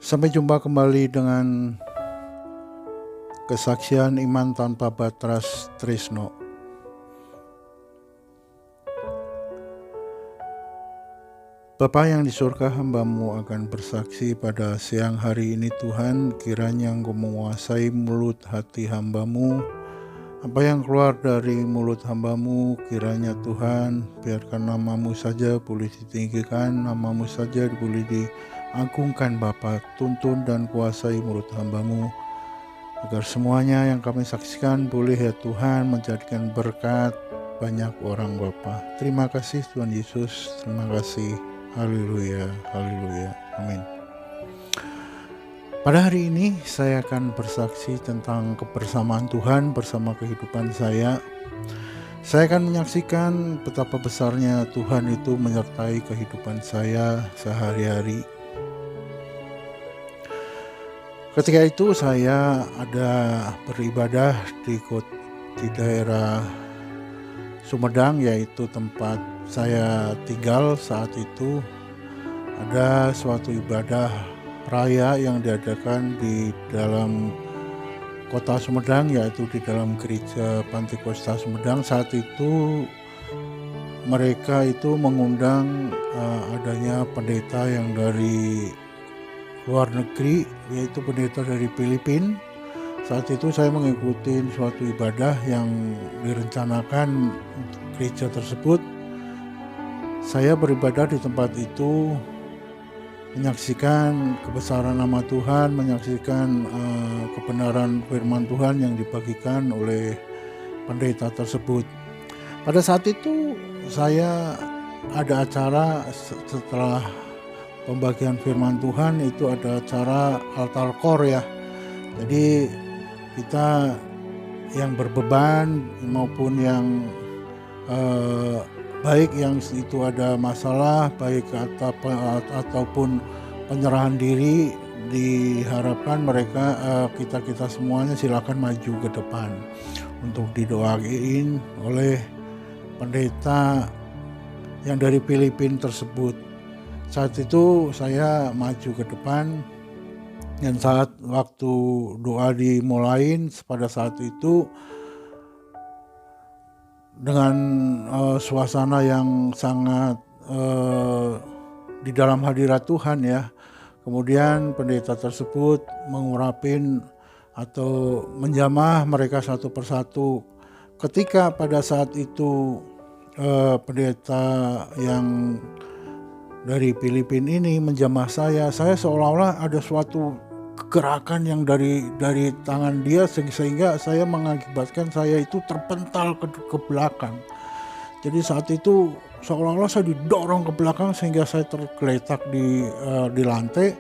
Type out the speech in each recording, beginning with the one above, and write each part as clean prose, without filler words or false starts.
Sampai jumpa kembali dengan kesaksian iman tanpa batas Trisno. Bapa yang di surga, hamba-Mu akan bersaksi pada siang hari ini Tuhan, kiranya Engkau menguasai mulut hati hamba-Mu. Apa yang keluar dari mulut hamba-Mu, kiranya Tuhan, biarkan nama-Mu saja boleh ditinggikan, nama-Mu saja boleh diagungkan Bapa. Tuntun dan kuasai mulut hamba-Mu, agar semuanya yang kami saksikan boleh ya Tuhan menjadikan berkat banyak orang Bapa. Terima kasih Tuhan Yesus, terima kasih. Haleluya, haleluya, amin. Pada hari ini saya akan bersaksi tentang kebersamaan Tuhan bersama kehidupan saya. Saya akan menyaksikan betapa besarnya Tuhan itu menyertai kehidupan saya sehari-hari. Ketika itu saya ada beribadah di daerah Sumedang, yaitu tempat saya tinggal saat itu. Ada suatu ibadah raya yang diadakan di dalam kota Sumedang, yaitu di dalam gereja Pantekosta Sumedang. Saat itu mereka itu mengundang adanya pendeta yang dari luar negeri, yaitu pendeta dari Filipina. Saat itu saya mengikuti suatu ibadah yang direncanakan gereja tersebut. Saya beribadah di tempat itu, menyaksikan kebesaran nama Tuhan, menyaksikan kebenaran firman Tuhan yang dibagikan oleh pendeta tersebut. Pada saat itu saya ada acara setelah pembagian firman Tuhan, itu ada acara altar call ya. Jadi kita yang berbeban maupun yang baik yang itu ada masalah, baik ataupun penyerahan diri, diharapkan mereka kita semuanya silakan maju ke depan untuk didoain oleh pendeta yang dari Filipina tersebut. Saat itu saya maju ke depan, dan saat waktu doa dimulain, pada saat itu dengan suasana yang sangat di dalam hadirat Tuhan ya. Kemudian pendeta tersebut mengurapin atau menjamah mereka satu persatu. Ketika pada saat itu pendeta yang dari Filipina ini menjamah saya seolah-olah ada suatu gerakan yang dari tangan dia sehingga saya mengakibatkan saya itu terpental ke belakang. Jadi saat itu seolah-olah saya didorong ke belakang sehingga saya tergeletak di lantai.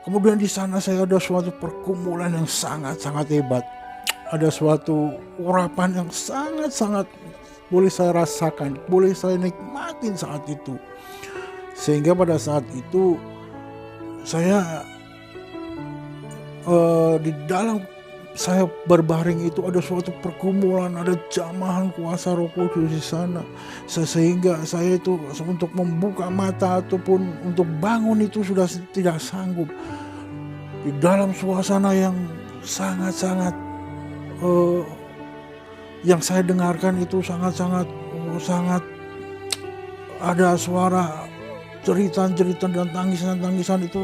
Kemudian di sana saya ada suatu pergumulan yang sangat-sangat hebat. Ada suatu urapan yang sangat-sangat boleh saya rasakan, boleh saya nikmatin saat itu. Sehingga pada saat itu saya di dalam saya berbaring itu ada suatu pergumulan, ada jamahan kuasa Roh Kudus di sana, sehingga saya itu untuk membuka mata ataupun untuk bangun itu sudah tidak sanggup. Di dalam suasana yang sangat-sangat yang saya dengarkan itu sangat ada suara cerita dan tangisan itu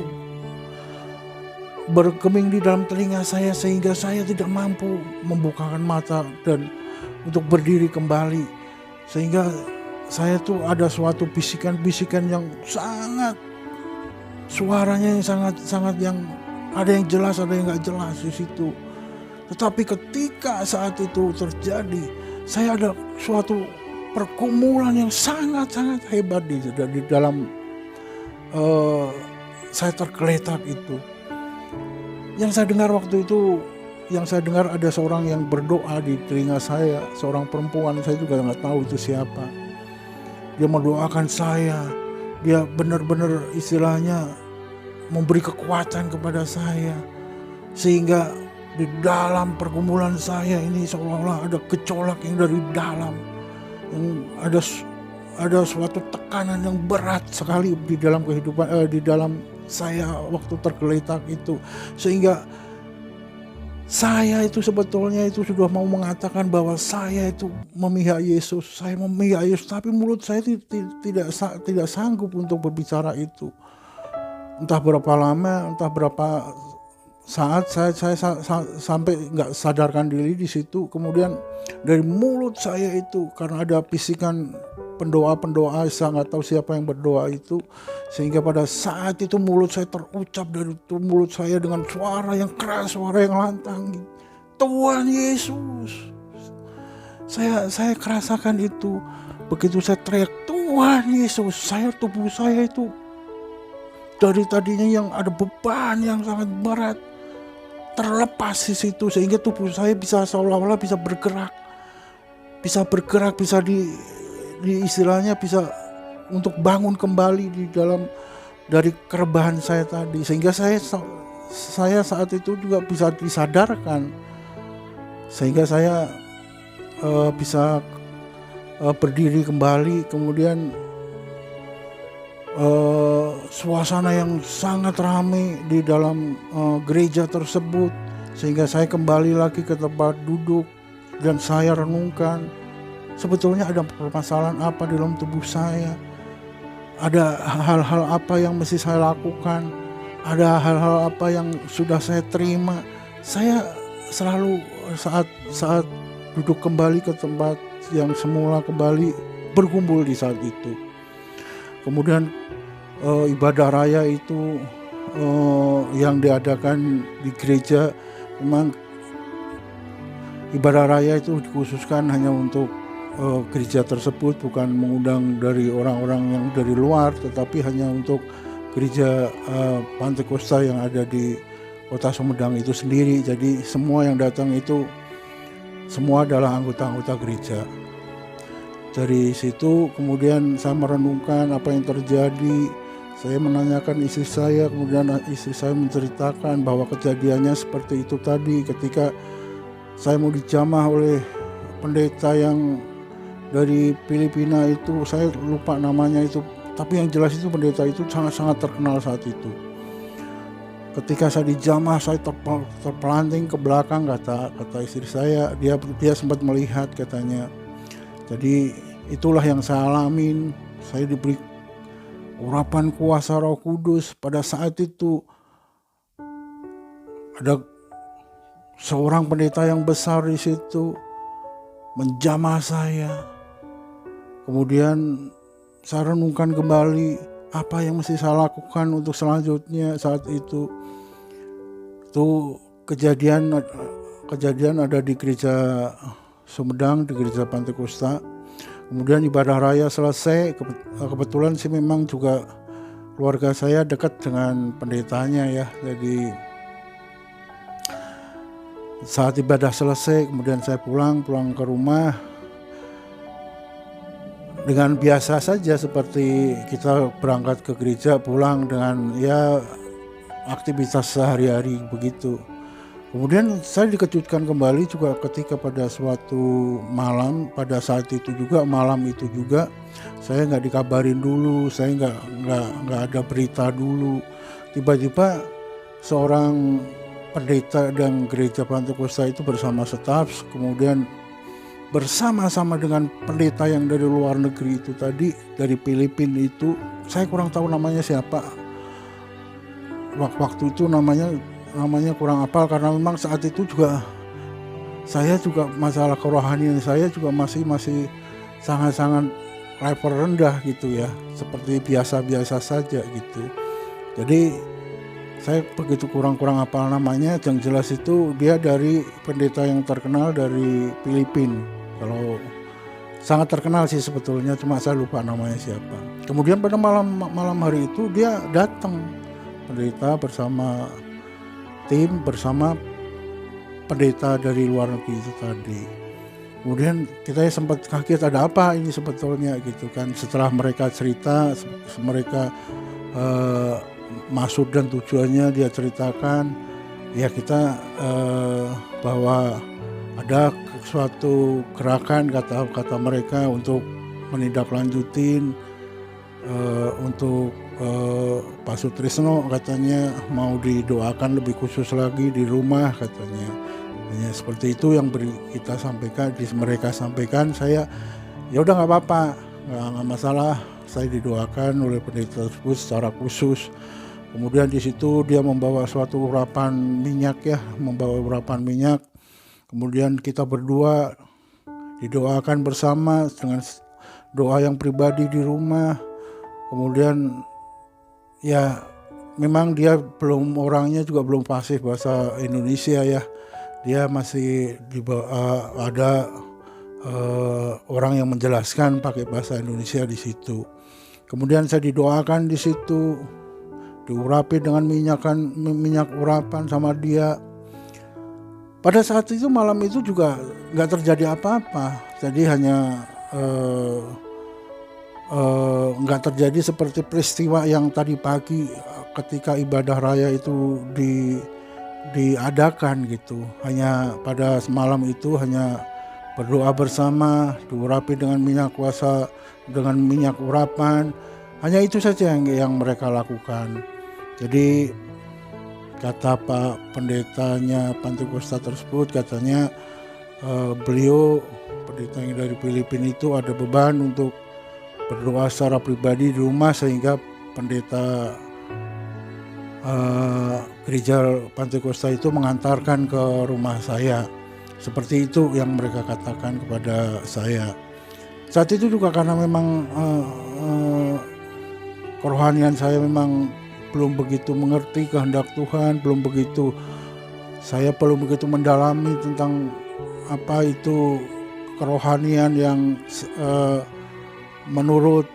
bergeming di dalam telinga saya, sehingga saya tidak mampu membukakan mata dan untuk berdiri kembali. Sehingga saya tuh ada suatu bisikan-bisikan yang sangat, suaranya yang sangat yang ada yang jelas, ada yang gak jelas di situ. Tetapi ketika saat itu terjadi, saya ada suatu pergumulan yang sangat-sangat hebat di dalam saya tergeletak itu. Yang saya dengar waktu itu, ada seorang yang berdoa di telinga saya, seorang perempuan, saya juga nggak tahu itu siapa. Dia mendoakan saya, dia benar-benar istilahnya memberi kekuatan kepada saya, sehingga di dalam pergumulan saya ini seolah-olah ada gejolak yang dari dalam, yang ada suatu tekanan yang berat sekali di dalam kehidupan, di dalam saya waktu tergeletak itu. Sehingga saya itu sebetulnya itu sudah mau mengatakan bahwa saya itu memihak Yesus, saya memihak Yesus, tapi mulut saya tidak sanggup untuk berbicara itu. Entah berapa lama, entah berapa saat saya sampai nggak sadarkan diri di situ. Kemudian dari mulut saya itu, karena ada bisikan pendoa-pendoa, saya nggak tahu siapa yang berdoa itu, sehingga pada saat itu mulut saya terucap dari mulut saya dengan suara yang keras, suara yang lantang, Tuhan Yesus. Saya kerasakan itu. Begitu saya teriak Tuhan Yesus, tubuh saya itu dari tadinya yang ada beban yang sangat berat terlepas di situ, sehingga tubuh saya bisa seolah-olah bisa bergerak, bisa di istilahnya bisa untuk bangun kembali di dalam dari kerebahan saya tadi, sehingga saya saat itu juga bisa disadarkan, sehingga saya bisa berdiri kembali. Kemudian suasana yang sangat ramai di dalam gereja tersebut, sehingga saya kembali lagi ke tempat duduk dan saya renungkan sebetulnya ada permasalahan apa di dalam tubuh saya, ada hal-hal apa yang mesti saya lakukan, ada hal-hal apa yang sudah saya terima. Saya selalu saat duduk kembali ke tempat yang semula kembali berkumpul di saat itu. Kemudian ibadah raya itu yang diadakan di gereja, memang ibadah raya itu dikhususkan hanya untuk gereja tersebut, bukan mengundang dari orang-orang yang dari luar, tetapi hanya untuk gereja Pantai Kosta yang ada di Kota Sumedang itu sendiri. Jadi semua yang datang itu semua adalah anggota-anggota gereja. Dari situ kemudian saya merenungkan apa yang terjadi. Saya menanyakan istri saya, kemudian istri saya menceritakan bahwa kejadiannya seperti itu tadi, ketika saya mau dijamah oleh pendeta yang dari Filipina itu, saya lupa namanya itu, tapi yang jelas itu pendeta itu sangat-sangat terkenal saat itu. Ketika saya dijamah, saya terpelanting ke belakang, kata istri saya, dia sempat melihat katanya. Jadi itulah yang saya alamin. Saya diberi urapan kuasa Roh Kudus. Pada saat itu ada seorang pendeta yang besar di situ menjamah saya. Kemudian saya renungkan kembali apa yang mesti saya lakukan untuk selanjutnya. Saat itu kejadian ada di gereja Sumedang, di gereja Pantai Kosta. Kemudian ibadah raya selesai, kebetulan sih memang juga keluarga saya dekat dengan pendetanya ya. Jadi saat ibadah selesai, kemudian saya pulang ke rumah dengan biasa saja, seperti kita berangkat ke gereja, pulang dengan ya aktivitas sehari-hari begitu. Kemudian saya dikejutkan kembali juga ketika pada suatu malam, pada saat itu juga, malam itu juga, saya nggak dikabarin dulu, saya nggak ada berita dulu. Tiba-tiba seorang pendeta dan gereja Pantai Kosta itu bersama staf, kemudian bersama-sama dengan pendeta yang dari luar negeri itu tadi, dari Filipina itu, saya kurang tahu namanya siapa. Waktu itu namanya kurang hafal, karena memang saat itu juga saya juga masalah kerohanian saya juga masih sangat-sangat level rendah gitu ya, seperti biasa-biasa saja gitu. Jadi saya begitu kurang hafal namanya. Yang jelas itu dia dari pendeta yang terkenal dari Filipina. Kalau sangat terkenal sih sebetulnya, cuma saya lupa namanya siapa. Kemudian pada malam hari itu dia datang, pendeta bersama tim, bersama pendeta dari luar negeri itu tadi. Kemudian kita sempat kaget, ada apa ini sebetulnya gitu kan. Setelah mereka cerita, mereka maksud dan tujuannya dia ceritakan, ya kita bahwa ada suatu gerakan, kata mereka, untuk menindaklanjutin untuk Pak Sutrisno katanya mau didoakan lebih khusus lagi di rumah katanya. Hanya seperti itu yang kita sampaikan, mereka sampaikan. Saya ya udah nggak apa-apa, nggak masalah. Saya didoakan oleh pendeta tersebut secara khusus. Kemudian di situ dia membawa suatu urapan minyak ya, membawa urapan minyak. Kemudian kita berdua didoakan bersama dengan doa yang pribadi di rumah. Kemudian ya memang dia orangnya juga belum fasih bahasa Indonesia ya. Dia masih ada orang yang menjelaskan pakai bahasa Indonesia di situ. Kemudian saya didoakan di situ, diurapi dengan minyak urapan sama dia. Pada saat itu malam itu juga nggak terjadi apa-apa, jadi hanya nggak terjadi seperti peristiwa yang tadi pagi ketika ibadah raya itu diadakan gitu. Hanya pada malam itu hanya berdoa bersama, diurapi dengan minyak kuasa, dengan minyak urapan. Hanya itu saja yang mereka lakukan. Jadi kata Pak pendetanya Pantekosta tersebut, katanya beliau pendeta yang dari Filipina itu ada beban untuk berdoa secara pribadi di rumah, sehingga pendeta gereja Pantekosta itu mengantarkan ke rumah saya. Seperti itu yang mereka katakan kepada saya. Saat itu juga karena memang kerohanian saya memang belum begitu mengerti kehendak Tuhan, saya belum begitu mendalami tentang apa itu kerohanian yang menurut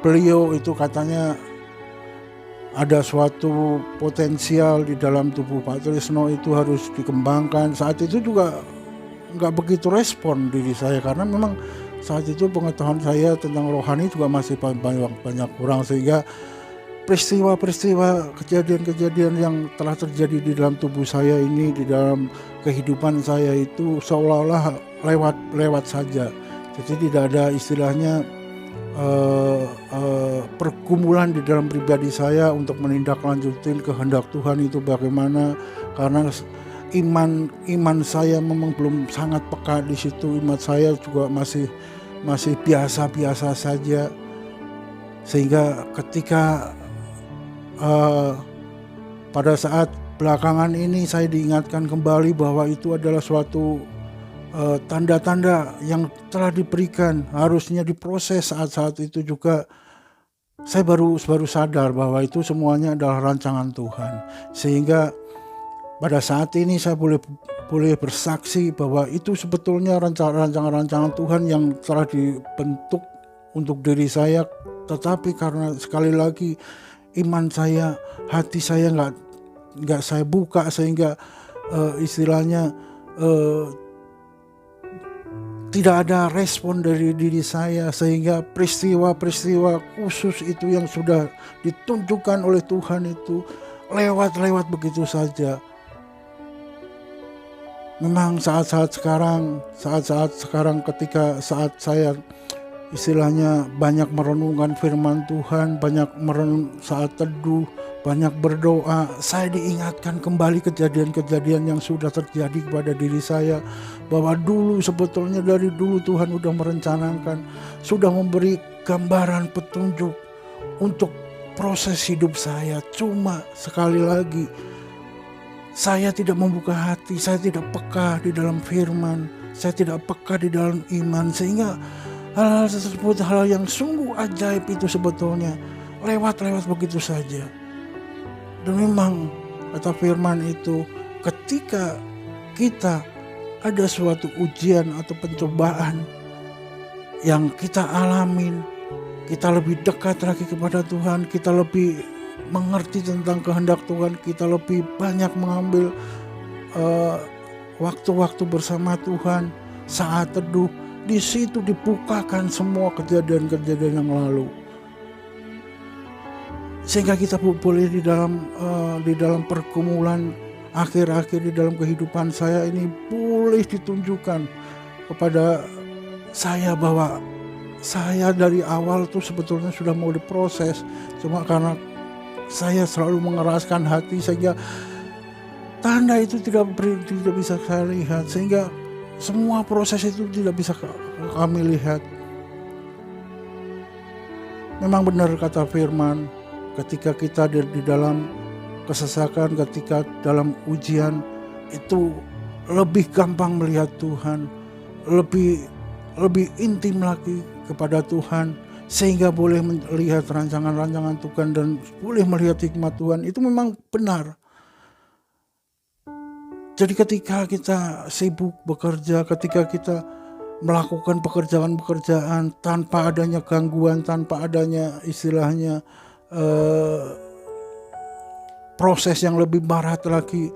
beliau itu katanya ada suatu potensial di dalam tubuh Pak Trisno itu harus dikembangkan. Saat itu juga nggak begitu respon diri saya, karena memang saat itu pengetahuan saya tentang rohani juga masih banyak kurang, sehingga peristiwa-peristiwa, kejadian-kejadian yang telah terjadi di dalam tubuh saya ini, di dalam kehidupan saya itu seolah-olah lewat saja. Jadi tidak ada istilahnya pergumulan di dalam pribadi saya untuk menindaklanjutin kehendak Tuhan itu bagaimana, karena iman saya memang belum sangat peka di situ. Iman saya juga masih biasa-biasa saja, sehingga ketika pada saat belakangan ini saya diingatkan kembali bahwa itu adalah suatu tanda-tanda yang telah diberikan, harusnya diproses. Saat itu juga saya baru sadar bahwa itu semuanya adalah rancangan Tuhan, sehingga pada saat ini saya boleh bersaksi bahwa itu sebetulnya rancangan Tuhan yang telah dibentuk untuk diri saya. Tetapi karena sekali lagi iman saya, hati saya nggak saya buka, sehingga istilahnya tidak ada respon dari diri saya, sehingga peristiwa-peristiwa khusus itu yang sudah ditunjukkan oleh Tuhan itu lewat begitu saja. Memang saat-saat sekarang ketika saat saya istilahnya banyak merenungkan firman Tuhan, saat teduh, banyak berdoa, saya diingatkan kembali kejadian-kejadian yang sudah terjadi kepada diri saya, bahwa sebetulnya dari dulu Tuhan sudah merencanakan, sudah memberi gambaran petunjuk untuk proses hidup saya. Cuma sekali lagi saya tidak membuka hati, saya tidak peka di dalam firman, saya tidak peka di dalam iman, sehingga hal-hal tersebut, hal yang sungguh ajaib itu sebetulnya lewat begitu saja. Dan memang kata firman itu, ketika kita ada suatu ujian atau pencobaan yang kita alamin, kita lebih dekat lagi kepada Tuhan, kita lebih mengerti tentang kehendak Tuhan, kita lebih banyak mengambil waktu-waktu bersama Tuhan, saat teduh. Di situ dibukakan semua kejadian-kejadian yang lalu, sehingga kita boleh di dalam pergumulan akhir-akhir di dalam kehidupan saya ini boleh ditunjukkan kepada saya bahwa saya dari awal tuh sebetulnya sudah mau diproses, cuma karena saya selalu mengeraskan hati sehingga tanda itu tidak bisa saya lihat, sehingga semua proses itu tidak bisa kami lihat. Memang benar kata firman, ketika kita di dalam kesesakan, ketika dalam ujian, itu lebih gampang melihat Tuhan, lebih intim lagi kepada Tuhan, sehingga boleh melihat rancangan-rancangan Tuhan dan boleh melihat hikmat Tuhan. Itu memang benar. Jadi ketika kita sibuk bekerja, ketika kita melakukan pekerjaan-pekerjaan tanpa adanya gangguan, tanpa adanya istilahnya proses yang lebih berat lagi,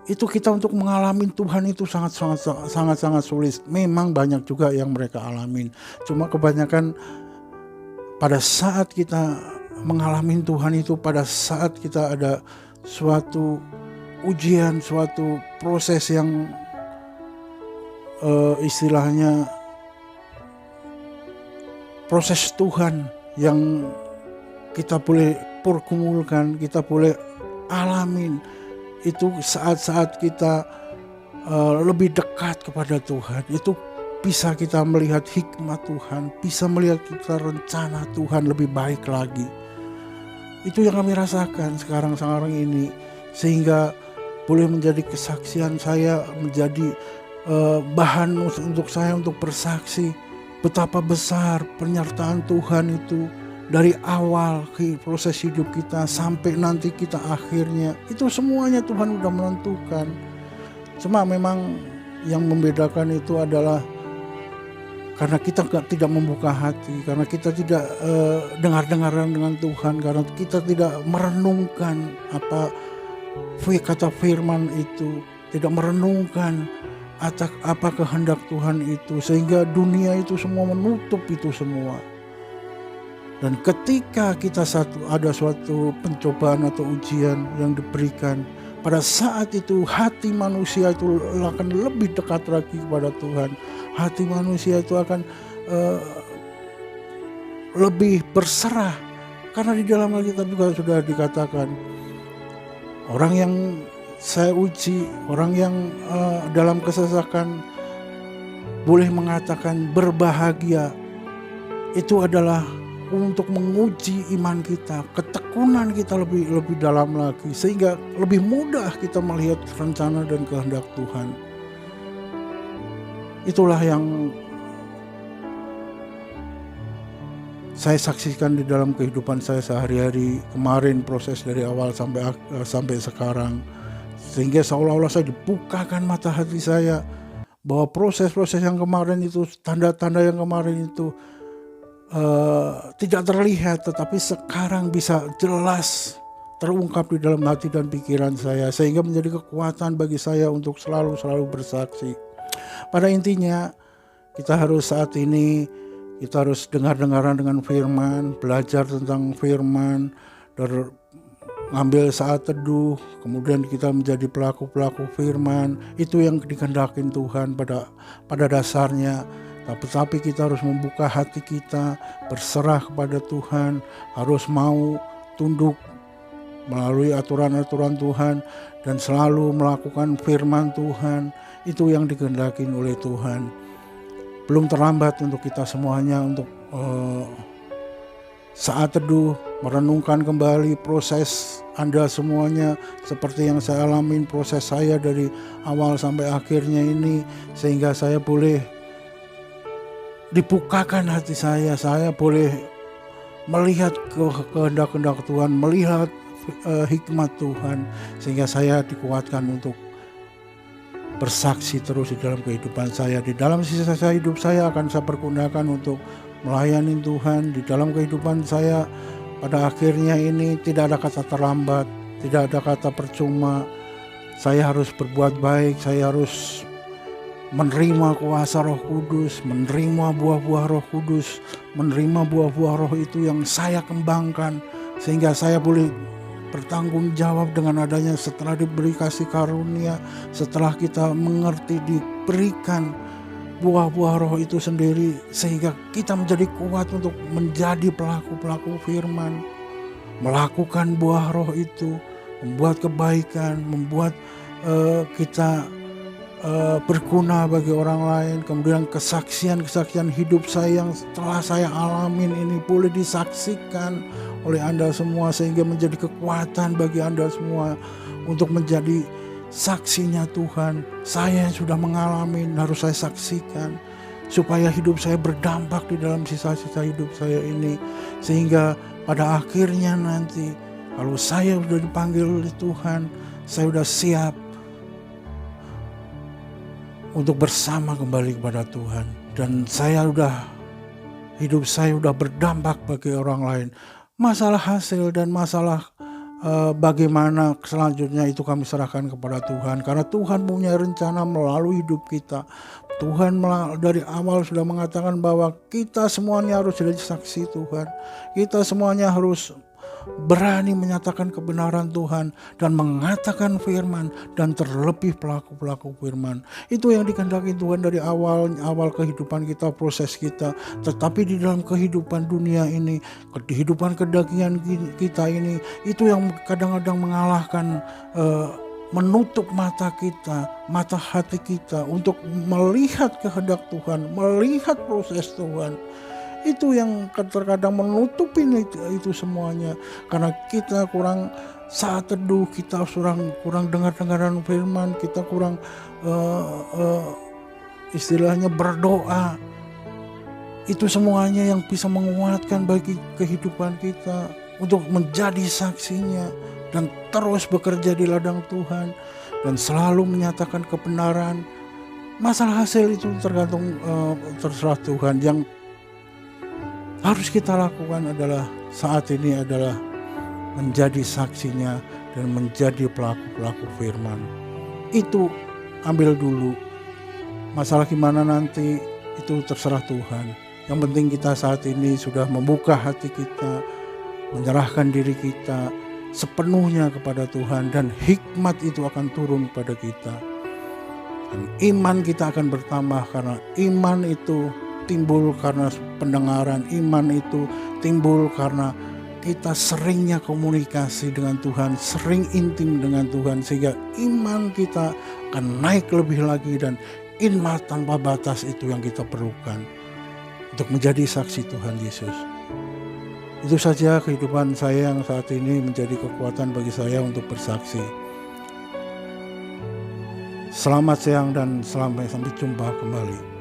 itu kita untuk mengalami Tuhan itu sangat sulit. Memang banyak juga yang mereka alamin, cuma kebanyakan pada saat kita mengalami Tuhan itu, pada saat kita ada suatu ujian, suatu proses yang istilahnya proses Tuhan yang kita boleh pergumulkan, kita boleh alamin, itu saat-saat kita lebih dekat kepada Tuhan, itu bisa kita melihat hikmat Tuhan, bisa melihat kita rencana Tuhan lebih baik lagi. Itu yang kami rasakan sekarang ini, sehingga boleh menjadi kesaksian saya, menjadi bahan untuk saya untuk bersaksi betapa besar penyertaan Tuhan itu dari awal ke proses hidup kita sampai nanti kita akhirnya. Itu semuanya Tuhan udah menentukan. Cuma memang yang membedakan itu adalah karena kita tidak membuka hati, karena kita tidak dengar-dengaran dengan Tuhan, karena kita tidak merenungkan apa kata firman itu, tidak merenungkan apa kehendak Tuhan itu, sehingga dunia itu semua menutup itu semua. Dan ketika kita ada suatu pencobaan atau ujian yang diberikan, pada saat itu hati manusia itu akan lebih dekat lagi kepada Tuhan. Hati manusia itu akan lebih berserah, karena di dalam Alkitab juga sudah dikatakan, orang yang saya uji, orang yang dalam kesesakan boleh mengatakan berbahagia, itu adalah untuk menguji iman kita, ketekunan kita lebih dalam lagi, sehingga lebih mudah kita melihat rencana dan kehendak Tuhan. Itulah yang saya saksikan di dalam kehidupan saya sehari-hari kemarin, proses dari awal sampai sekarang, sehingga seolah-olah saya dibukakan mata hati saya bahwa proses-proses yang kemarin itu, tanda-tanda yang kemarin itu tidak terlihat, tetapi sekarang bisa jelas terungkap di dalam hati dan pikiran saya, sehingga menjadi kekuatan bagi saya untuk selalu bersaksi. Pada intinya kita harus saat ini kita harus dengar-dengaran dengan firman, belajar tentang firman, dan ngambil saat teduh, kemudian kita menjadi pelaku-pelaku firman. Itu yang dikehendakin Tuhan pada dasarnya. Tapi kita harus membuka hati kita, berserah kepada Tuhan, harus mau tunduk melalui aturan-aturan Tuhan, dan selalu melakukan firman Tuhan. Itu yang dikehendakin oleh Tuhan. Belum terlambat untuk kita semuanya untuk saat teduh, merenungkan kembali proses Anda semuanya, seperti yang saya alamin, proses saya dari awal sampai akhirnya ini, sehingga saya boleh dibukakan hati saya boleh melihat kehendak-kehendak Tuhan, melihat hikmat Tuhan, sehingga saya dikuatkan untuk bersaksi terus di dalam kehidupan saya. Di dalam sisa hidup saya akan saya pergunakan untuk melayani Tuhan. Di dalam kehidupan saya pada akhirnya ini tidak ada kata terlambat, tidak ada kata percuma. Saya harus berbuat baik, saya harus menerima kuasa Roh Kudus, menerima buah-buah Roh Kudus, menerima buah-buah Roh itu yang saya kembangkan, sehingga saya boleh bertanggung jawab dengan adanya setelah diberi kasih karunia, setelah kita mengerti, diberikan buah-buah roh itu sendiri sehingga kita menjadi kuat untuk menjadi pelaku-pelaku firman, melakukan buah roh itu, membuat kebaikan, membuat kita berguna bagi orang lain. Kemudian kesaksian-kesaksian hidup saya yang telah saya alamin ini boleh disaksikan oleh Anda semua, sehingga menjadi kekuatan bagi Anda semua untuk menjadi saksinya Tuhan. Saya yang sudah mengalami harus saya saksikan, supaya hidup saya berdampak di dalam sisa-sisa hidup saya ini, sehingga pada akhirnya nanti kalau saya sudah dipanggil oleh Tuhan, saya sudah siap untuk bersama kembali kepada Tuhan. Dan hidup saya sudah berdampak bagi orang lain. Masalah hasil dan masalah bagaimana selanjutnya itu kami serahkan kepada Tuhan, karena Tuhan punya rencana melalui hidup kita. Tuhan dari awal sudah mengatakan bahwa kita semuanya harus jadi saksi Tuhan. Kita semuanya harus berani menyatakan kebenaran Tuhan dan mengatakan firman, dan terlebih pelaku-pelaku firman. Itu yang dikehendaki Tuhan dari awal kehidupan kita, proses kita. Tetapi di dalam kehidupan dunia ini, kehidupan kedagingan kita ini, itu yang kadang-kadang mengalahkan, menutup mata kita, mata hati kita untuk melihat kehendak Tuhan, melihat proses Tuhan. Itu yang terkadang menutupi itu semuanya, karena kita kurang saat teduh, kita kurang dengar-dengaran firman, kita kurang istilahnya berdoa. Itu semuanya yang bisa menguatkan bagi kehidupan kita untuk menjadi saksinya dan terus bekerja di ladang Tuhan dan selalu menyatakan kebenaran. Masalah hasil itu terserah Tuhan. Yang harus kita lakukan adalah saat ini adalah menjadi saksinya dan menjadi pelaku-pelaku firman. Itu ambil dulu. Masalah gimana nanti itu terserah Tuhan. Yang penting kita saat ini sudah membuka hati kita, menyerahkan diri kita sepenuhnya kepada Tuhan, dan hikmat itu akan turun kepada kita. Dan iman kita akan bertambah, karena iman itu timbul karena pendengaran. Iman itu timbul karena kita seringnya komunikasi dengan Tuhan, sering intim dengan Tuhan, sehingga iman kita akan naik lebih lagi, dan iman tanpa batas itu yang kita perlukan untuk menjadi saksi Tuhan Yesus. Itu saja kehidupan saya yang saat ini menjadi kekuatan bagi saya untuk bersaksi. Selamat siang dan sampai jumpa kembali.